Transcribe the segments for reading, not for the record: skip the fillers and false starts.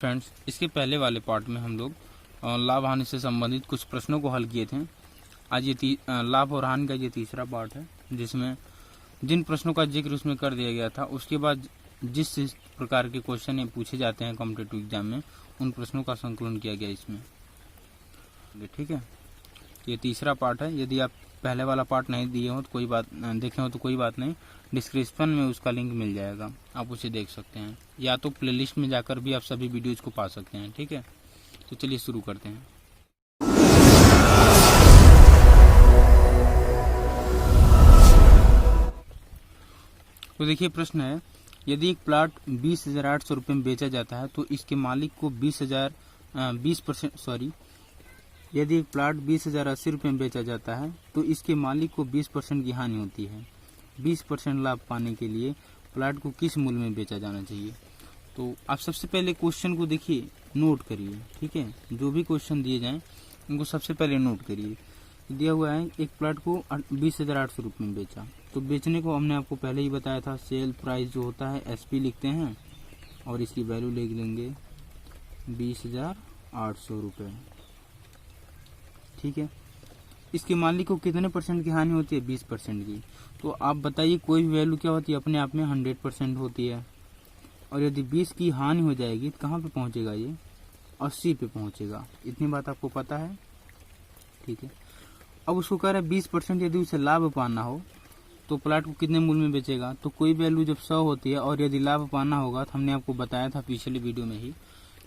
Friends, इसके पहले वाले पार्ट में हम लोग लाभ हानि से संबंधित कुछ प्रश्नों को हल किए थे। आज ये लाभ और हानि का ये तीसरा पार्ट है, जिसमें जिन प्रश्नों का जिक्र उसमें कर दिया गया था, उसके बाद जिस प्रकार के क्वेश्चन ये पूछे जाते हैं कॉम्पिटिटिव एग्जाम में, उन प्रश्नों का संकलन किया गया इसमें। ठीक है, ये तीसरा पार्ट है। यदि आप पहले वाला पार्ट नहीं दिए हो तो कोई बात देखे हो तो कोई बात नहीं, डिस्क्रिप्शन में उसका लिंक मिल जाएगा, आप उसे देख सकते हैं, या तो प्लेलिस्ट में जाकर भी आप सभी वीडियोज को पा सकते हैं। ठीक है, तो चलिए शुरू करते हैं। तो देखिए प्रश्न है, यदि एक प्लाट 20,800 रुपये में बेचा जाता है तो इसके मालिक को 20% यदि एक प्लाट 20,080 रुपये में बेचा जाता है तो इसके मालिक को 20% की हानि होती है। 20% लाभ पाने के लिए प्लाट को किस मूल्य में बेचा जाना चाहिए? तो आप सबसे पहले क्वेश्चन को देखिए, नोट करिए। ठीक है, जो भी क्वेश्चन दिए जाएं उनको सबसे पहले नोट करिए। दिया हुआ है एक प्लाट को 20,800 रुपये में बेचा, तो बेचने को हमने आपको पहले ही बताया था, सेल प्राइस जो होता है SP लिखते हैं और इसकी वैल्यू लिख देंगे 20,800 रुपये। ठीक है, इसके मालिक को कितने % की हानि होती है? 20% की। तो आप बताइए कोई भी वैल्यू क्या होती है? अपने आप में 100% होती है। और यदि 20 की हानि हो जाएगी तो कहाँ पे पहुंचेगा? ये 80 पे पहुंचेगा। इतनी बात आपको पता है? ठीक है, अब उसको कह रहा है 20% यदि उसे लाभ पाना हो तो प्लाट को कितने मूल्य में बेचेगा? तो कोई वैल्यू जब 100 होती है और यदि लाभ पाना होगा तो हमने आपको बताया था पिछले वीडियो में ही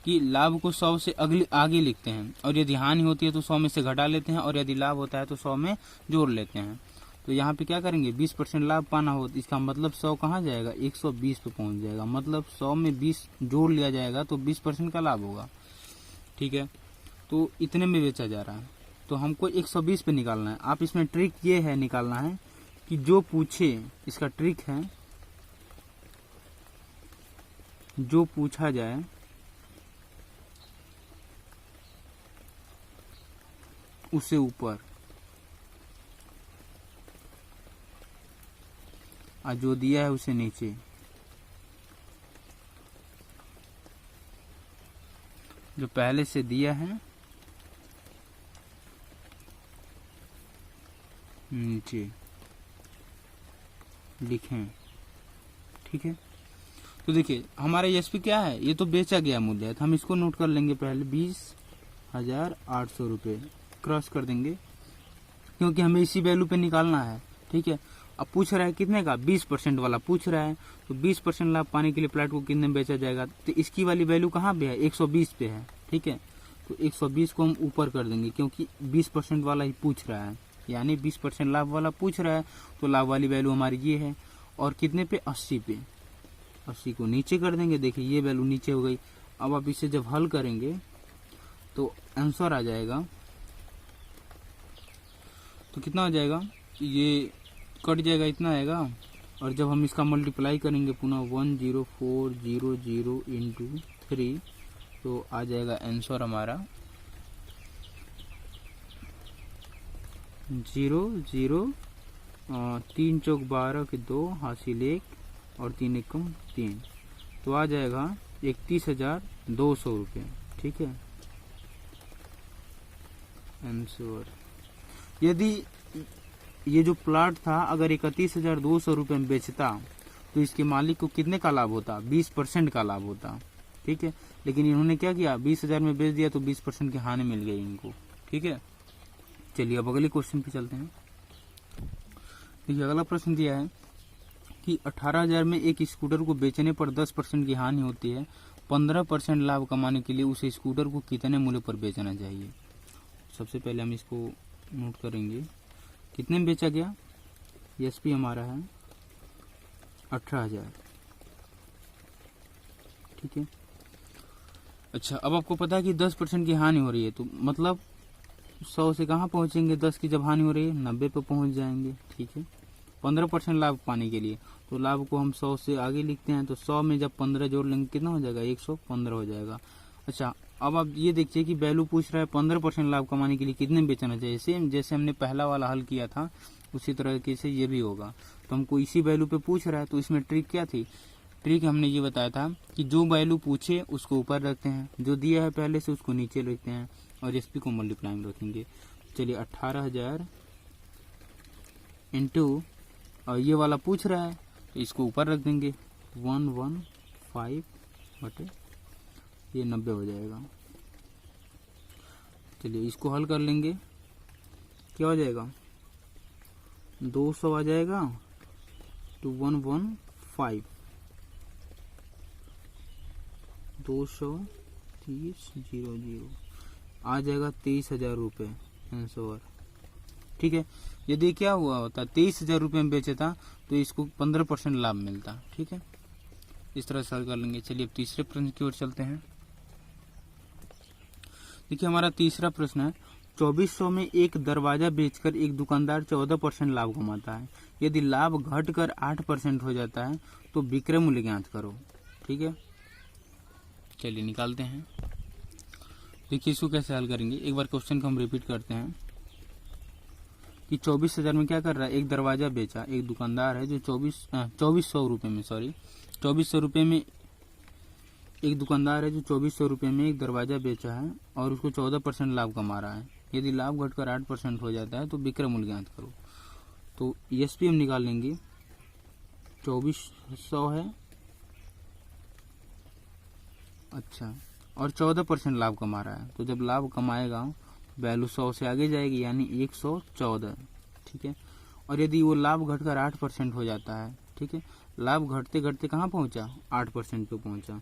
कि लाभ को 100 से आगे लिखते हैं, और यदि हानि होती है तो 100 में से घटा लेते हैं, और यदि लाभ होता है तो 100 में जोड़ लेते हैं। तो यहाँ पे क्या करेंगे? 20% लाभ पाना हो, इसका मतलब 100 कहाँ जाएगा? 120 पे पहुंच जाएगा। मतलब 100 में 20 जोड़ लिया जाएगा तो 20% का लाभ होगा। ठीक है, तो इतने में बेचा जा रहा है, तो हमको 120 पे निकालना है। आप इसमें ट्रिक ये है निकालना है कि जो पूछे, इसका ट्रिक है, जो पूछा जाए उससे ऊपर और जो दिया है उसे नीचे। जो पहले से दिया है नीचे लिखें। ठीक है, तो देखिए हमारा SP क्या है? ये तो बेचा गया मूल्य है, तो हम इसको नोट कर लेंगे पहले। 20,800 रुपये क्रॉस कर देंगे, क्योंकि हमें इसी वैल्यू पे निकालना है। ठीक है, अब पूछ रहा है कितने का? 20% वाला पूछ रहा है, तो 20% लाभ पाने के लिए प्लाट को कितने में बेचा जाएगा? तो इसकी वाली वैल्यू कहाँ पे है? 120 पे है। ठीक है, तो 120 को हम ऊपर कर देंगे, क्योंकि 20% वाला ही पूछ रहा है, यानी 20% लाभ वाला पूछ रहा है, तो लाभ वाली वैल्यू हमारी ये है। और कितने पे? 80 पे। 80 को नीचे कर देंगे। देखिए ये वैल्यू नीचे हो गई। अब आप इसे जब हल करेंगे तो आंसर आ जाएगा, तो कितना हो जाएगा? ये कट जाएगा, इतना आएगा। और जब हम इसका मल्टीप्लाई करेंगे पुनः 10400 इंटू 3, तो आ जाएगा आंसर हमारा 0 3 चौक 12 के 2 हासिल 1 और 3 एकम 3, तो आ जाएगा 31,200 रुपये। ठीक है आंसर। यदि ये जो प्लाट था अगर 31,200 रुपये में बेचता तो इसके मालिक को कितने का लाभ होता? 20% का लाभ होता। ठीक है, लेकिन इन्होंने क्या किया? 20,000 में बेच दिया, तो 20% की हानि मिल गई इनको। ठीक है, चलिए अब अगले क्वेश्चन पे चलते हैं। देखिए अगला प्रश्न दिया है कि 18,000 में एक स्कूटर को बेचने पर 10% की हानि होती है। 15% लाभ कमाने के लिए उसे स्कूटर को कितने मूल्य पर बेचना चाहिए? सबसे पहले हम इसको नोट करेंगे, कितने में बेचा गया? SP हमारा है 18,000। ठीक है, अच्छा अब आपको पता है कि 10% की हानि हो रही है, तो मतलब 100 से कहाँ पहुंचेंगे? 10 की जब हानि हो रही है 90 पे पहुंच जाएंगे। ठीक है, 15% लाभ पाने के लिए, तो लाभ को हम 100 से आगे लिखते हैं, तो 100 में जब 15 जोड़ लेंगे कितना हो जाएगा? 115 हो जाएगा। अच्छा अब आप ये देखिए कि वैल्यू पूछ रहा है 15% लाभ कमाने के लिए कितने में बेचना चाहिए। सेम जैसे हमने पहला वाला हल किया था उसी तरह से ये भी होगा। तो हमको इसी वैल्यू पे पूछ रहा है, तो इसमें ट्रिक क्या थी? ट्रिक हमने ये बताया था कि जो वैल्यू पूछे उसको ऊपर रखते हैं, जो दिया है पहले से उसको नीचे रखते हैं और एसपी को मल्टीप्लाई में रखेंगे। चलिए 18,000 इंटू, और ये वाला पूछ रहा है तो इसको ऊपर रख देंगे 115 बटे ये 90 हो जाएगा। चलिए इसको हल कर लेंगे, क्या हो जाएगा 200 आ जाएगा तो 115 230 आ जाएगा 23,000 रुपये आंसर। ठीक है, यदि क्या हुआ होता 23,000 रुपये में बेचे था तो इसको 15% लाभ मिलता। ठीक है, इस तरह से हल कर लेंगे। चलिए अब तीसरे प्रश्न की ओर चलते हैं। देखिए हमारा तीसरा प्रश्न है, 2400 में एक दरवाजा बेचकर एक दुकानदार 14% लाभ कमाता है। यदि लाभ घटकर 8% हो जाता है तो विक्रय मूल्य ज्ञात करो। ठीक है, चलिए निकालते हैं। देखिए इसको कैसे हल करेंगे, एक बार क्वेश्चन को हम रिपीट करते हैं कि 24,000 में क्या कर रहा है, एक दरवाजा बेचा, एक दुकानदार है जो 2400 रुपये में 2400 रुपये में एक दुकानदार है जो 2400 रुपये में एक दरवाजा बेचा है और उसको 14% लाभ कमा रहा है। यदि लाभ घटकर 8% हो जाता है तो विक्रय मूल्य ज्ञात करो। तो एसपी हम निकाल लेंगे, 2400 है, अच्छा, और 14% लाभ कमा रहा है। तो जब लाभ कमाएगा वैल्यू 100 से आगे जाएगी यानी 114। ठीक है, और यदि वो लाभ घटकर 8% हो जाता है, ठीक है, लाभ घटते घटते कहाँ पहुंचा, 8% पे पहुंचा,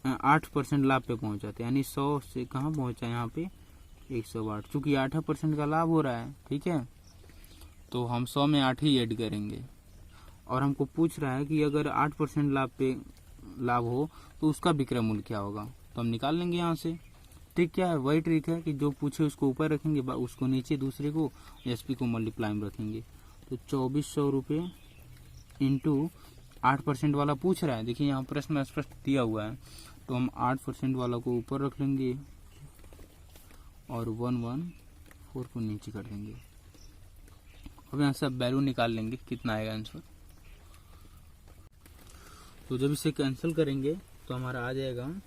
8% लाभ पे पहुंचा था, यानी 100 से कहाँ पहुंचा यहाँ पे 108, चूंकि 8% का लाभ हो रहा है। ठीक है, तो हम 100 में 8 ही ऐड करेंगे और हमको पूछ रहा है कि अगर 8% लाभ पे लाभ हो तो उसका विक्रय मूल्य क्या होगा। तो हम निकाल लेंगे यहाँ से। ट्रिक क्या है, वही ट्रिक है कि जो पूछे उसको ऊपर रखेंगे, उसको नीचे दूसरे को एसपी को मल्टीप्लाई में रखेंगे। तो 2400 रुपये इंटू 8% वाला पूछ रहा है, देखिए यहाँ प्रश्न में स्पष्ट दिया हुआ है, तो हम 8% वाला को ऊपर रख लेंगे और 114 को नीचे कर देंगे। अब यहाँ से वैल्यू निकाल लेंगे, कितना आएगा आंसर। तो जब इसे कैंसिल करेंगे तो हमारा आ जाएगा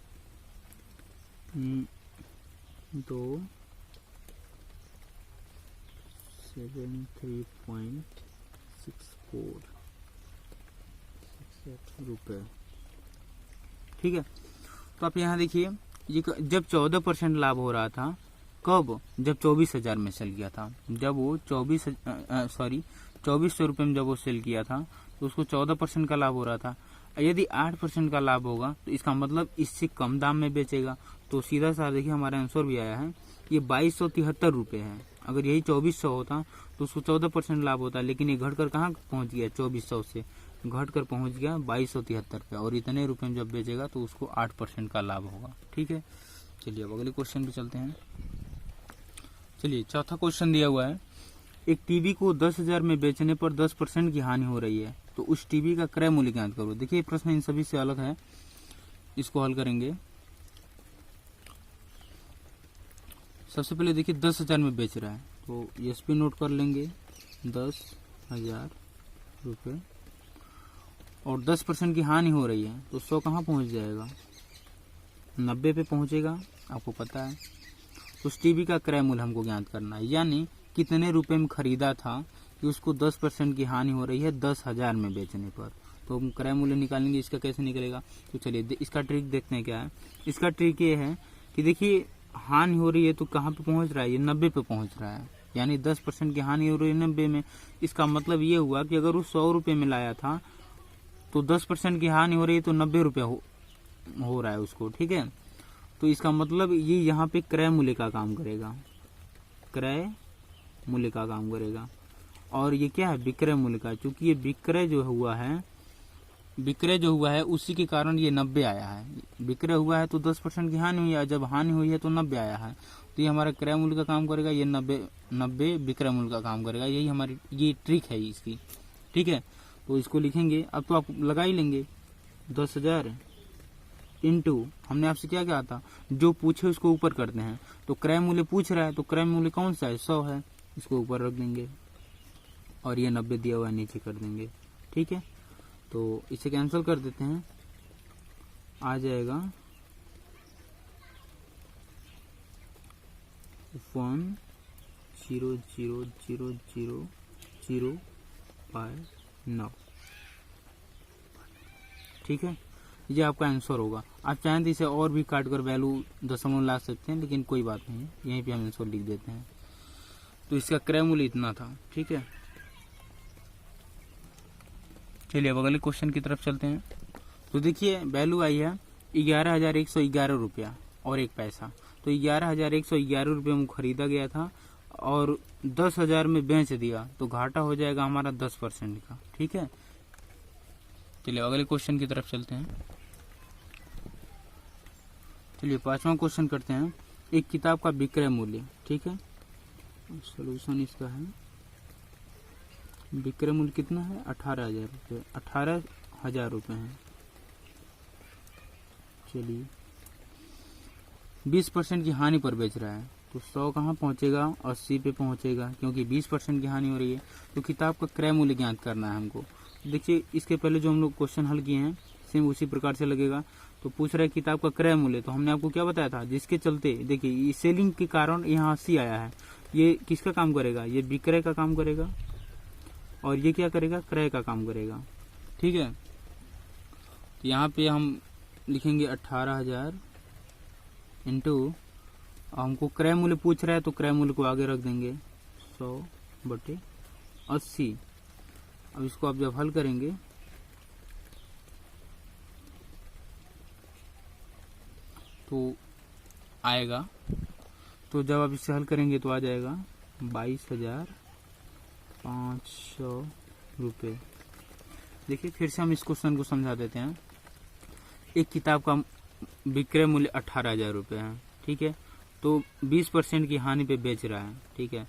273.64 रुपये। ठीक है, तो आप यहाँ देखिए ये जब 14% लाभ हो रहा था, कब, जब 24,000 में सेल किया था, जब वो 2400 रुपये में जब वो सेल किया था तो उसको 14% का लाभ हो रहा था। यदि 8% का लाभ होगा तो इसका मतलब इससे कम दाम में बेचेगा। तो सीधा सा देखिए हमारा आंसर भी आया है, ये 2273 रुपये है। अगर यही 2400 होता तो उसको 14% लाभ होता, लेकिन ये घटकर कहाँ पहुंच गया, 2400 से घटकर पहुंच गया 2273 पे, और इतने रुपए में जब बेचेगा तो उसको 8% का लाभ होगा। ठीक है, चलिए अब अगले क्वेश्चन पे चलते हैं। चलिए चौथा क्वेश्चन दिया हुआ है, एक टीवी को 10,000 में बेचने पर 10% की हानि हो रही है, तो उस टीवी का क्रय मूल्य ज्ञात करो। देखिए प्रश्न इन सभी से अलग है, इसको हल करेंगे। सबसे पहले देखिए 10,000 में बेच रहा है, तो एसपी नोट कर लेंगे 10,000 रुपये, और 10% की हानि हो रही है तो 100 कहाँ पहुंच जाएगा, 90 पे पहुंचेगा, आपको पता है। तो उस टीवी का क्रय मूल्य हमको ज्ञात करना है, यानी कितने रुपए में खरीदा था कि उसको 10% की हानि हो रही है 10,000 में बेचने पर। तो हम क्रय मूल्य निकालेंगे, इसका कैसे निकलेगा। तो चलिए इसका ट्रिक देखते हैं क्या है। इसका ट्रिक ये है कि देखिए हानि हो रही है तो कहाँ पे पहुंच रहा है, ये 90 पे पहुंच रहा है, यानी 10% की हानि हो रही है 90 में। इसका मतलब ये हुआ कि अगर वो 100 रुपये में लाया था तो 10% की हानि हो रही है तो 90 रुपये हो रहा है उसको। ठीक है, तो इसका मतलब ये यहाँ पे क्रय मूल्य का काम करेगा, क्रय मूल्य का काम करेगा। और ये क्या है, विक्रय मूल्य का, क्योंकि ये विक्रय जो हुआ है उसी के कारण ये 90 आया है। विक्रय हुआ है तो 10% की हानि हुई है, जब हानि हुई है तो 90 आया है, तो ये हमारा क्रय मूल्य का काम करेगा, ये 90 विक्रय मूल्य का काम करेगा। यही हमारी ये ट्रिक है इसकी। ठीक है, तो इसको लिखेंगे, अब तो आप लगा ही लेंगे 10,000 इंटू, हमने आपसे क्या कहा था, जो पूछे उसको ऊपर करते हैं। तो क्रय मूल्य पूछ रहा है तो क्रय मूल्य कौन सा है, 100 है, इसको ऊपर रख देंगे और ये 90 दिया हुआ है नीचे कर देंगे। ठीक है, तो इसे कैंसिल कर देते हैं, आ जाएगा 1,00,00,059। ठीक है, ये आपका आंसर होगा। आप चाहें तो इसे और भी काट कर वैल्यू दशमलव ला सकते हैं, लेकिन कोई बात नहीं है, यहीं पे हम आंसर लिख देते हैं। तो इसका क्रय मूल्य इतना था। ठीक है, चलिए अब अगले क्वेश्चन की तरफ चलते हैं। तो देखिए वैल्यू आई है 11,111 रुपया और 1 पैसा। तो 11,111 रुपये में खरीदा गया था और 10,000 में बेच दिया, तो घाटा हो जाएगा हमारा 10% का। ठीक है, चलिए अगले क्वेश्चन की तरफ चलते हैं। चलिए 5वां क्वेश्चन करते हैं। एक किताब का विक्रय मूल्य। ठीक है, सोल्यूशन इसका है, विक्रय मूल्य कितना है 18,000 रुपये। 18,000 रुपये है। चलिए 20% की हानि पर बेच रहा है, तो 100 कहाँ पहुंचेगा, 80 पे पहुंचेगा, क्योंकि 20% की हानि हो रही है। तो किताब का क्रय मूल्य ज्ञात करना है हमको। देखिए इसके पहले जो हम लोग क्वेश्चन हल किए हैं सेम उसी प्रकार से लगेगा। तो पूछ रहा है किताब का क्रय मूल्य, तो हमने आपको क्या बताया था, जिसके चलते देखिए सेलिंग के कारण यहाँ 80 आया है। ये किसका काम करेगा, ये विक्रय का काम करेगा, और ये क्या करेगा, क्रय का काम करेगा। ठीक है, तो यहाँ पे हम लिखेंगे 18,000 इंटू, हमको क्रय मूल्य पूछ रहा है तो क्रय मूल्य को आगे रख देंगे 100/80। अब इसको आप जब हल करेंगे तो आएगा, तो जब आप इसे हल करेंगे तो आ जाएगा 22,500 रुपये। देखिए फिर से हम इस क्वेश्चन को समझा देते हैं। एक किताब का विक्रय मूल्य 18,000 रुपये है। ठीक है, तो 20% की हानि पे बेच रहा है। ठीक है,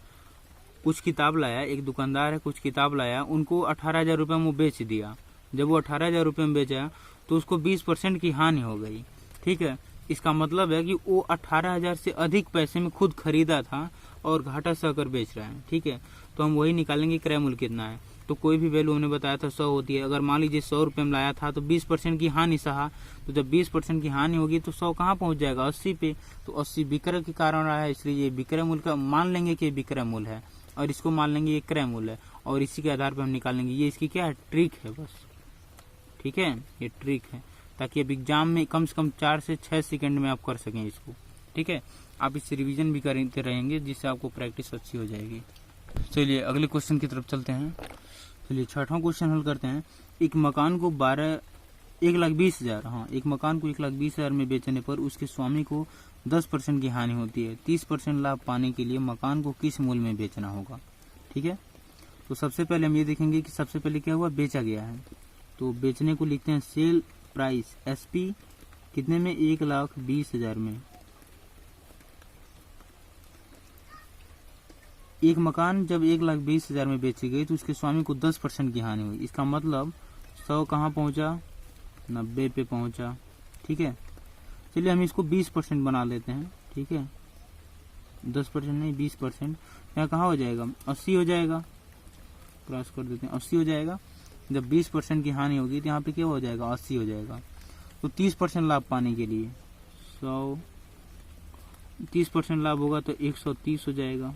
कुछ किताब लाया, एक दुकानदार है, कुछ किताब लाया, उनको 18,000 रुपये में बेच दिया। जब वो 18,000 रुपये में बेचा तो उसको 20% की हानि हो गई। ठीक है, इसका मतलब है कि वो 18,000 से अधिक पैसे में खुद खरीदा था और घाटा सहकर बेच रहा है। ठीक है, तो हम वही निकालेंगे क्रय मूल्य कितना है। तो कोई भी वैल्यू हमने बताया था 100 होती है। अगर मान लीजिए 100 रुपये में लाया था तो 20% की हानि सहा, तो जब 20% की हानि होगी तो 100 कहाँ पहुंच जाएगा, 80 पे। तो 80 विक्रय के कारण रहा है, इसलिए ये विक्रय मूल्य का मान लेंगे कि विक्रय मूल्य है, और इसको मान लेंगे ये क्रय मूल्य है, और इसी के आधार पर हम निकालेंगे। ये इसकी क्या है, ट्रिक है बस। ठीक है, ये ट्रिक है, ताकि अब एग्जाम में कम से कम 4 से 6 सेकंड में आप कर सकें इसको। ठीक है, आप इससे रिवीजन भी करते रहेंगे, जिससे आपको प्रैक्टिस अच्छी हो जाएगी। चलिए अगले क्वेश्चन की तरफ चलते हैं। चलिए 6वां क्वेश्चन हल करते हैं। एक मकान को 1,20,000, हाँ, एक मकान को 1,20,000 में बेचने पर उसके स्वामी को 10% की हानि होती है। 30% लाभ पाने के लिए मकान को किस मूल्य में बेचना होगा। ठीक है, तो सबसे पहले हम ये देखेंगे कि सबसे पहले क्या हुआ, बेचा गया है। तो बेचने को लिखते हैं सेल प्राइस SP कितने में, 1,20,000 में। एक मकान जब 1,20,000 में बेची गई तो उसके स्वामी को 10% की हानि हुई। इसका मतलब 100 कहाँ पहुंचा, 90 पे पहुंचा। ठीक है, चलिए हम इसको 20% बना लेते हैं। ठीक है, 10% नहीं 20%, यहाँ कहाँ हो जाएगा, 80 हो जाएगा। क्रॉस कर देते हैं, 80 हो जाएगा। जब 20% की हानि होगी तो यहाँ पे क्या हो जाएगा, 80 हो जाएगा। तो 30% लाभ पाने के लिए 30% लाभ होगा तो 130 हो जाएगा।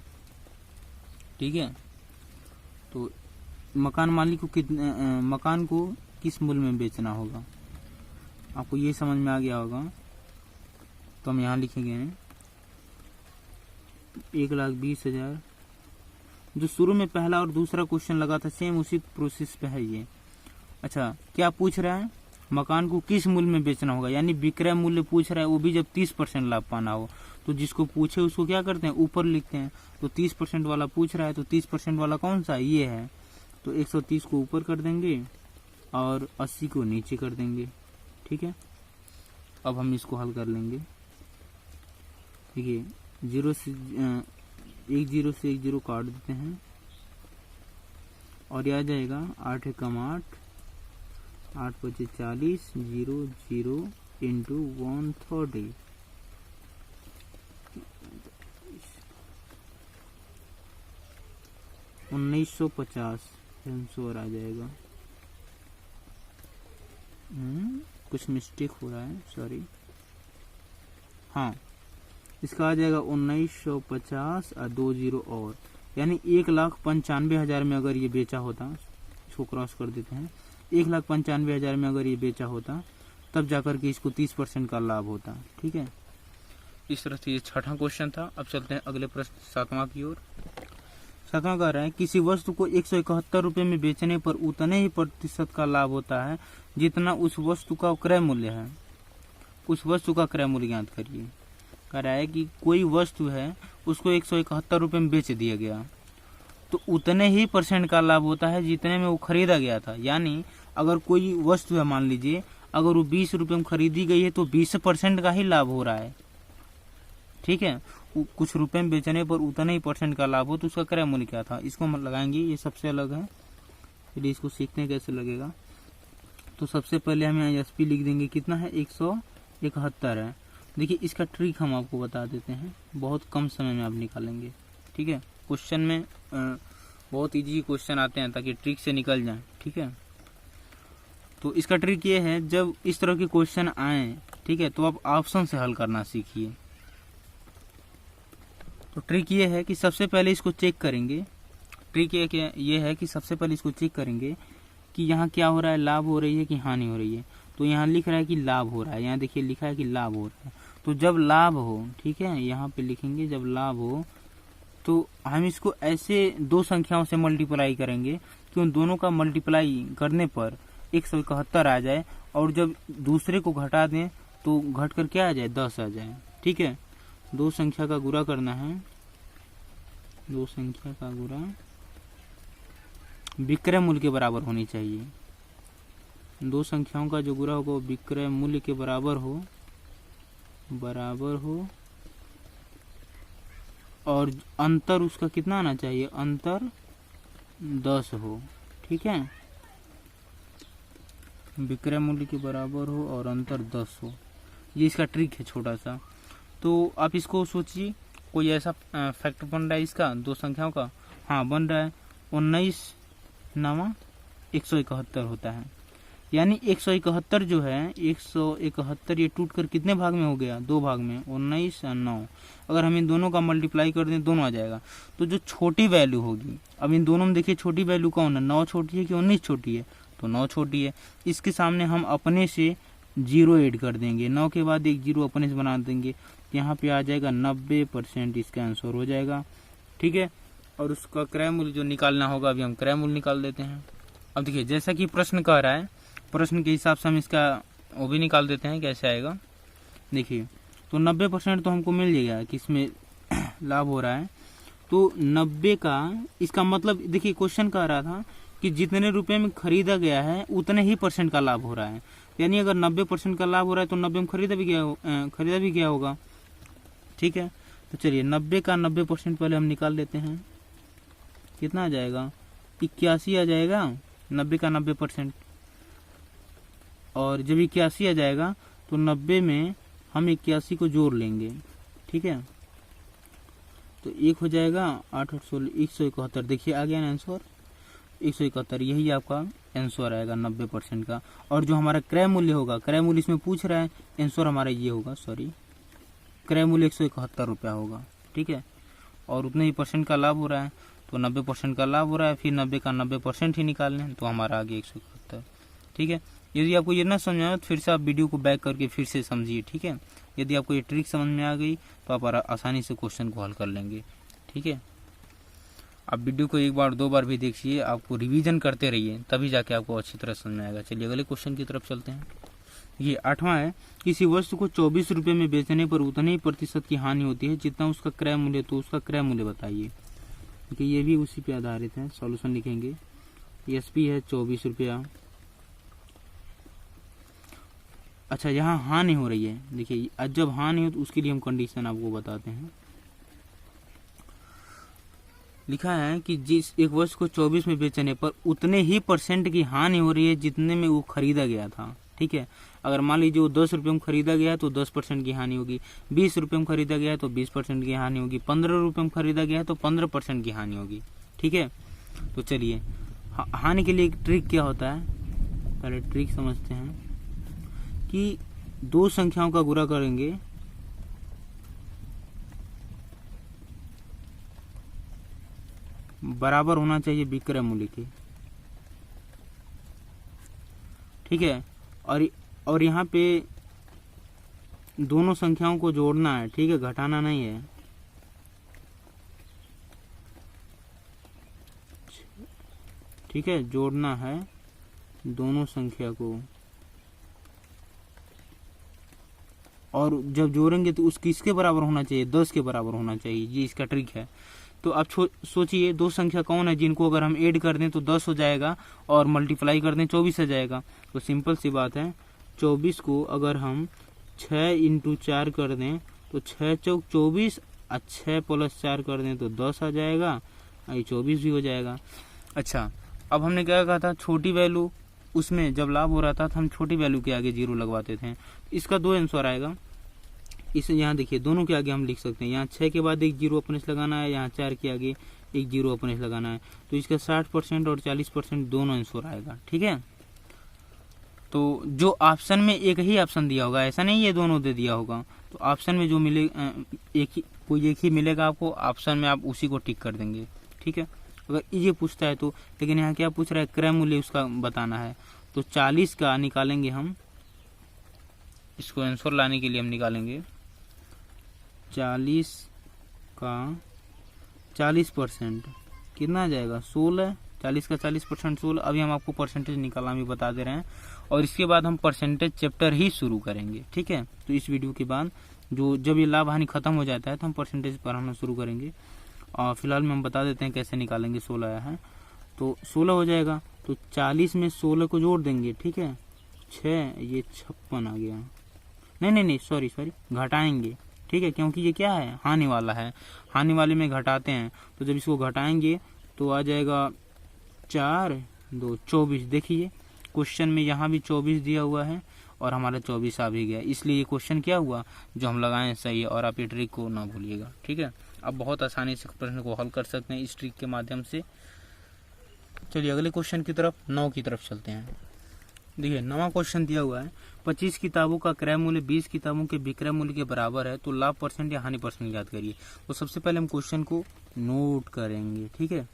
ठीक है, तो मकान मालिक को मकान को किस मूल्य में बेचना होगा, आपको ये समझ में आ गया होगा। तो हम यहाँ लिखेंगे 1,20,000। जो शुरू में पहला और दूसरा क्वेश्चन लगा था सेम उसी प्रोसेस पे है ये। अच्छा, क्या पूछ रहा है, मकान को किस मूल्य में बेचना होगा, यानी विक्रय मूल्य पूछ रहा है, वो भी जब 30% लाभ पाना हो। तो जिसको पूछे उसको क्या करते हैं, ऊपर लिखते हैं। तो 30% वाला पूछ रहा है, तो 30% वाला कौन सा, ये है। तो 130 को ऊपर कर देंगे और 80 को नीचे कर देंगे। ठीक है, अब हम इसको हल कर लेंगे। देखिए 10 से 1 0 काट देते हैं और यह आ जाएगा 8 एकम 8, 8 × 40, 0 0 इंटू 130। 1950 आंसर आ जाएगा। कुछ मिस्टेक हो रहा है, सॉरी। हाँ, इसका आ जाएगा 1950 और 2 जीरो और, यानी 1,95,000 में अगर ये बेचा होता, इसको क्रॉस कर देते हैं, 1,95,000 में अगर ये बेचा होता तब जाकर के इसको 30% का लाभ होता। ठीक है, इस तरह से ये छठा क्वेश्चन था। अब चलते हैं अगले प्रश्न 7वां की ओर। 7वां कह रहा है किसी वस्तु को 171 रुपये में बेचने पर उतने ही प्रतिशत का लाभ होता है जितना उस वस्तु का क्रय मूल्य है। उस वस्तु का क्रय मूल्य ज्ञात करिए। कह रहा है कि कोई वस्तु है, उसको 171 रुपये में बेच दिया गया, तो उतने ही % का लाभ होता है जितने में वो खरीदा गया था। यानी अगर कोई वस्तु है, मान लीजिए अगर वो 20 रुपये में खरीदी गई है तो 20% का ही लाभ हो रहा है। ठीक है, कुछ रुपए में बेचने पर उतने ही % का लाभ हो तो उसका क्रय मूल्य क्या था, इसको हम लगाएंगे, ये सबसे अलग है। चलिए इसको सीखते हैं कैसे लगेगा। तो सबसे पहले हम यहाँ एसपी लिख देंगे, कितना है 171 है। देखिए इसका ट्रिक हम आपको बता देते हैं, बहुत कम समय में आप निकालेंगे। ठीक है, क्वेश्चन में बहुत इजी क्वेश्चन आते हैं ताकि ट्रिक से निकल जाए। ठीक है, तो इसका ट्रिक ये है, जब इस तरह के क्वेश्चन आए, ठीक है, तो आप ऑप्शन से हल करना सीखिए। तो ट्रिक ये है कि सबसे पहले इसको चेक करेंगे। ट्रिक ये है कि सबसे पहले इसको चेक करेंगे कि यहाँ क्या हो रहा है, लाभ हो रही है कि हानि हो रही है। तो यहाँ लिख रहा है कि लाभ हो रहा है, यहाँ देखिए लिखा है कि लाभ हो रहा है। तो जब लाभ हो, ठीक है, यहाँ पे लिखेंगे जब लाभ हो, तो हम इसको ऐसे दो संख्याओं से मल्टीप्लाई करेंगे कि उन दोनों का मल्टीप्लाई करने पर 171 आ जाए, और जब दूसरे को घटा दें तो घट कर क्या आ जाए, 10 आ जाए। ठीक है, दो संख्या का गुणा करना है, दो संख्या का गुणा विक्रय मूल्य के बराबर होनी चाहिए। दो संख्याओं का जो गुणा होगा वो विक्रय मूल्य के बराबर हो और अंतर उसका कितना आना चाहिए, अंतर 10 हो। ठीक है, विक्रय मूल्य के बराबर हो और अंतर 10 हो, ये इसका ट्रिक है छोटा सा। तो आप इसको सोचिए, कोई ऐसा फैक्टर बन रहा है इसका, दो संख्याओं का, हाँ बन रहा है, 19 9 171 होता है। यानी 171 जो है, 171 ये टूट कर कितने भाग में हो गया, दो भाग में, 19 और 9। अगर हम इन दोनों का मल्टीप्लाई कर दें, दोनों आ जाएगा। तो जो छोटी वैल्यू होगी, अब इन दोनों में देखिए छोटी वैल्यू कौन है, 9 छोटी है कि 19 छोटी है, तो 9 छोटी है। इसके सामने हम अपने से 0 ऐड कर देंगे, 9 के बाद एक 0 अपने से बना देंगे, यहाँ पे आ जाएगा 90%, इसका आंसर हो जाएगा। ठीक है, और उसका क्रय मूल्य जो निकालना होगा, अभी हम क्रय मूल्य निकाल देते हैं। अब देखिए जैसा कि प्रश्न कह रहा है, प्रश्न के हिसाब से हम इसका वो भी निकाल देते हैं, कैसे आएगा देखिए। तो 90% तो हमको मिल जाएगा कि इसमें लाभ हो रहा है। तो 90 का, इसका मतलब देखिए क्वेश्चन कह रहा था कि जितने रुपए में खरीदा गया है उतने ही % का लाभ हो रहा है। यानी अगर 90% का लाभ हो रहा है तो 90 में खरीदा भी गया होगा। ठीक है, तो चलिए 90 का 90% पहले हम निकाल लेते हैं, कितना आ जाएगा, 81 आ जाएगा 90 का 90%। और जब 81 आ जाएगा तो 90 में हम 81 को जोड़ लेंगे। ठीक है, तो एक हो जाएगा 8 8 16 171। देखिए आ गया ना आंसर 171, यही आपका आंसर आएगा 90% का। और जो हमारा क्रय मूल्य होगा, क्रय मूल्य इसमें पूछ रहा है, आंसर हमारा ये होगा, सॉरी, क्रय मूल्य 171 रुपया होगा। ठीक है, और उतने ही % का लाभ हो रहा है, तो 90% का लाभ हो रहा है, फिर 90 का 90% ही निकालना है, तो हमारा आ गया 171। ठीक है, यदि आपको ये ना समझ आया तो फिर से आप वीडियो को बैक करके फिर से समझिए। ठीक है, यदि आपको ये ट्रिक समझ में आ गई तो आप आसानी से क्वेश्चन को हल कर लेंगे। ठीक है, आप वीडियो को एक बार 2 बार भी देखिए, आपको रिवीजन करते रहिए, तभी जाके आपको अच्छी तरह समझ में आएगा। चलिए अगले क्वेश्चन की तरफ चलते हैं। ये 8वां है, किसी वस्तु को 24 रुपये में बेचने पर उतने ही % की हानि होती है जितना उसका क्रय मूल्य, तो उसका क्रय मूल्य बताइए। क्योंकि ये भी उसी पे आधारित है। सॉल्यूशन लिखेंगे, एसपी है 24 रुपया। अच्छा, यहाँ हानि हो रही है, देखिए जब हानि हो तो उसके लिए हम कंडीशन आपको बताते हैं। लिखा है कि जिस एक वस्तु को 24 में बेचने पर उतने ही % की हानि हो रही है जितने में वो खरीदा गया था। ठीक है, अगर मान लीजिए वो 10 रुपये में खरीदा गया है तो 10% की हानि होगी, 20 रुपये में खरीदा गया है तो 20% की हानि होगी, 15 रुपये में खरीदा गया है तो 15% की हानि होगी। ठीक है, तो चलिए हानि के लिए एक ट्रिक क्या होता है, पहले ट्रिक समझते हैं। कि दो संख्याओं का गुणा करेंगे बराबर होना चाहिए विक्रय मूल्य के, ठीक है। और यहाँ पे दोनों संख्याओं को जोड़ना है, ठीक है, घटाना नहीं है। ठीक है, जोड़ना है दोनों संख्या को, और जब जोड़ेंगे तो उस किसके बराबर होना चाहिए, 10 के बराबर होना चाहिए। ये इसका ट्रिक है। तो अब सोचिए दो संख्या कौन है जिनको अगर हम ऐड कर दें तो 10 हो जाएगा और मल्टीप्लाई कर दें 24 हो जाएगा। तो सिंपल सी बात है, 24 को अगर हम 6 × 4 कर दें तो 6 चौक 24, 6 + 4 कर दें तो 10 आ जाएगा, ये 24 भी हो जाएगा। अच्छा, अब हमने क्या कहा था, छोटी वैल्यू उसमें जब लाभ हो रहा था तो हम छोटी वैल्यू के आगे 0 लगवाते थे। इसका 2 आंसर आएगा। इसे यहाँ देखिए दोनों के आगे हम लिख सकते हैं, यहाँ 6 के बाद एक 0 अपने से लगाना है, यहाँ 4 के आगे एक 0 अपने से लगाना है। तो इसका 60% और 40% दोनों आंसर आएगा, ठीक है। तो जो ऑप्शन में एक ही ऑप्शन दिया होगा, ऐसा नहीं ये दोनों दे दिया होगा, तो ऑप्शन में जो मिले कोई एक ही मिलेगा आपको, ऑप्शन में आप उसी को टिक कर देंगे, ठीक है। अगर ये पूछता है तो, लेकिन यहाँ क्या पूछ रहा है, क्रय मूल्य उसका बताना है। तो 40 का निकालेंगे हम, इसको आंसर लाने के लिए हम निकालेंगे 40 का 40% कितना आ जाएगा, 16। 40 का 40% 16। अभी हम आपको परसेंटेज निकालना भी बता दे रहे हैं, और इसके बाद हम परसेंटेज चैप्टर ही शुरू करेंगे, ठीक है। तो इस वीडियो के बाद जब ये लाभ हानि खत्म हो जाता है तो हम परसेंटेज पढ़ाना शुरू करेंगे। और फिलहाल में हम बता देते हैं कैसे निकालेंगे। 16 आया है तो 16 हो जाएगा, तो 40 में 16 को जोड़ देंगे, ठीक है। 6 ये 56 आ गया, नहीं सॉरी घटाएंगे, ठीक है, क्योंकि ये क्या है, हानि वाला है, हानि वाले में घटाते हैं। तो जब इसको घटाएंगे तो आ जाएगा 4 2 24। देखिए क्वेश्चन में यहाँ भी 24 दिया हुआ है और हमारा 24 आ भी गया, इसलिए ये क्वेश्चन क्या हुआ जो हम लगाए सही है। और आप ये ट्रिक को ना भूलिएगा, ठीक है। आप बहुत आसानी से प्रश्न को हल कर सकते हैं इस ट्रिक के माध्यम से। चलिए अगले क्वेश्चन की तरफ, 9 की तरफ चलते हैं। देखिए 9वां क्वेश्चन दिया हुआ है, 25 किताबों का क्रय मूल्य 20 किताबों के विक्रय मूल्य के बराबर है, तो लाभ परसेंट या हानि परसेंट याद करिए। तो सबसे पहले हम क्वेश्चन को नोट करेंगे, ठीक है।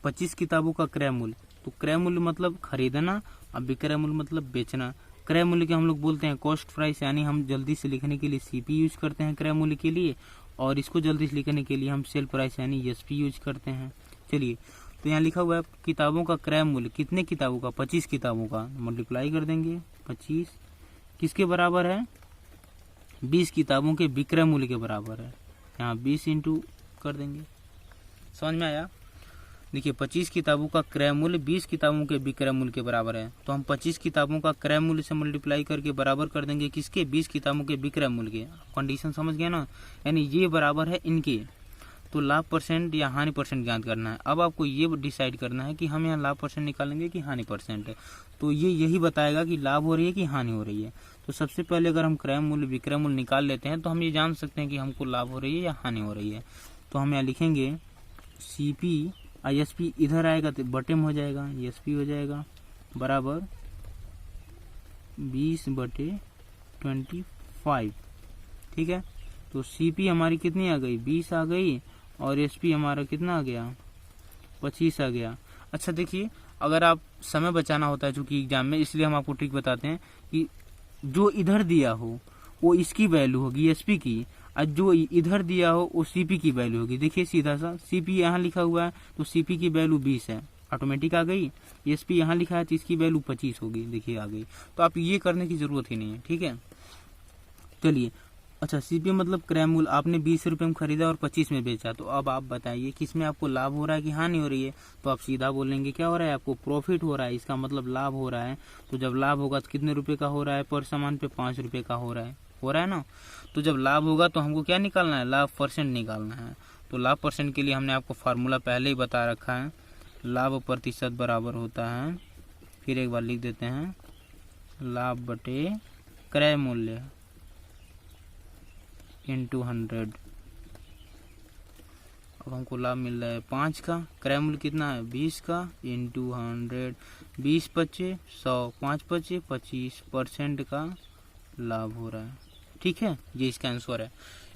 25 किताबों का क्रय मूल्य, तो क्रय मूल्य मतलब खरीदना, अब विक्रय मूल्य मतलब बेचना। क्रय मूल्य के हम लोग बोलते हैं कॉस्ट प्राइस, यानी हम जल्दी से लिखने के लिए सीपी यूज करते हैं क्रय मूल्य के लिए, और इसको जल्दी से लिखने के लिए हम सेल प्राइस यानी एसपी यूज करते हैं। चलिए तो यहाँ लिखा हुआ है किताबों का क्रय मूल्य, कितने किताबों का, 25 किताबों का, मल्टीप्लाई कर देंगे 25 किसके बराबर है, 20 किताबों के विक्रय मूल्य के बराबर है। यहाँ 20 इंटू कर देंगे, समझ में आया। देखिए 25 किताबों का क्रय मूल्य 20 किताबों के विक्रय मूल्य के बराबर है, तो हम 25 किताबों का क्रय मूल्य से मल्टीप्लाई करके बराबर कर देंगे किसके, 20 किताबों के विक्रय मूल्य के। कंडीशन समझ गया ना, यानी ये बराबर है इनके। तो लाभ परसेंट या हानि परसेंट ज्ञात करना है। अब आपको ये डिसाइड करना है कि हम यहाँ लाभ परसेंट निकालेंगे कि हानि परसेंट है। तो ये यही बताएगा कि लाभ हो रही है कि हानि हो रही है। तो सबसे पहले अगर हम क्रय मूल्य विक्रय मूल्य निकाल लेते हैं तो हम ये जान सकते हैं कि हमको लाभ हो रही है या हानि हो रही है। तो हम यहाँ लिखेंगे सीपी, एसपी इधर आएगा तो बटे में हो जाएगा, एसपी हो जाएगा बराबर 20/25, ठीक है। तो सीपी हमारी कितनी आ गई, 20 आ गई, और एसपी हमारा कितना आ गया, 25 आ गया। अच्छा देखिए, अगर आप समय बचाना होता है चूंकि एग्जाम में, इसलिए हम आपको ट्रिक बताते हैं कि जो इधर दिया हो वो इसकी वैल्यू होगी एसपी की, और जो इधर दिया हो वो सीपी की वैल्यू होगी। देखिए सीधा सा सीपी यहाँ लिखा हुआ है तो सीपी की वैल्यू 20 है, ऑटोमेटिक आ गई। एसपी यहाँ लिखा है तो इसकी वैल्यू 25 होगी, देखिए आ गई। तो आप ये करने की जरूरत ही नहीं है, ठीक है। चलिए अच्छा, सीपी मतलब क्रय मूल्य आपने 20 रुपये में खरीदा और 25 में बेचा, तो अब आप बताइए किसमें आपको लाभ हो रहा है कि हानि हो रही है। तो आप सीधा बोलेंगे क्या हो रहा है, आपको प्रॉफिट हो रहा है, इसका मतलब लाभ हो रहा है। तो जब लाभ होगा तो कितने रुपए का हो रहा है, पर सामान पे 5 रुपए का हो रहा है ना। तो जब लाभ होगा तो हमको क्या निकालना है, लाभ परसेंट निकालना है। तो लाभ परसेंट के लिए हमने आपको फार्मूला पहले ही बता रखा है, लाभ प्रतिशत बराबर होता है, फिर एक बार लिख देते हैं, लाभ बटे क्रय मूल्य इंटू 100। अब हमको लाभ मिल रहा है 5 का, क्रय मूल्य कितना है 20 का, इंटू 100, 20 × 25 = 100, 5 × 25 = 25% का लाभ हो रहा है। ठीक है, ये इसका आंसर है।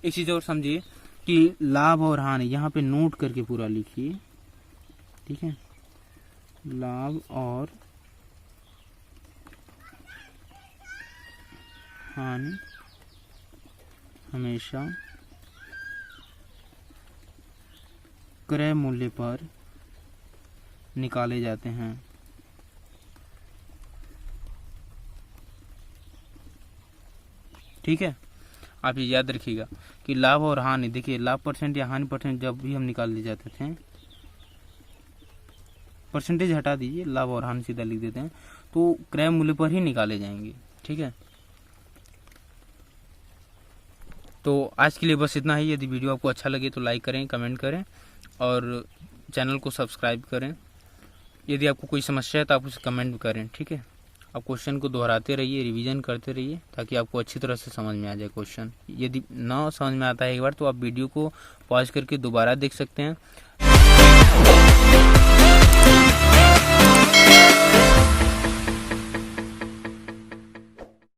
एक चीज और समझिए कि लाभ और हानि यहाँ पे नोट करके पूरा लिखिए। ठीक है, लाभ और हानि हमेशा क्रय मूल्य पर निकाले जाते हैं। ठीक है, आप ये याद रखिएगा कि लाभ और हानि, देखिए लाभ परसेंट या हानि परसेंट जब भी हम निकालने जाते थे, परसेंटेज हटा दीजिए, लाभ और हानि सीधा लिख देते हैं, तो क्रय मूल्य पर ही निकाले जाएंगे। ठीक है, तो आज के लिए बस इतना ही। यदि वीडियो आपको अच्छा लगे तो लाइक करें, कमेंट करें और चैनल को सब्सक्राइब करें। यदि आपको कोई समस्या है तो आप उसे कमेंट करें। ठीक है, आप क्वेश्चन को दोहराते रहिए, रिवीजन करते रहिए, ताकि आपको अच्छी तरह से समझ में आ जाए क्वेश्चन। यदि ना समझ में आता है एक बार तो आप वीडियो को पॉज करके दोबारा देख सकते हैं।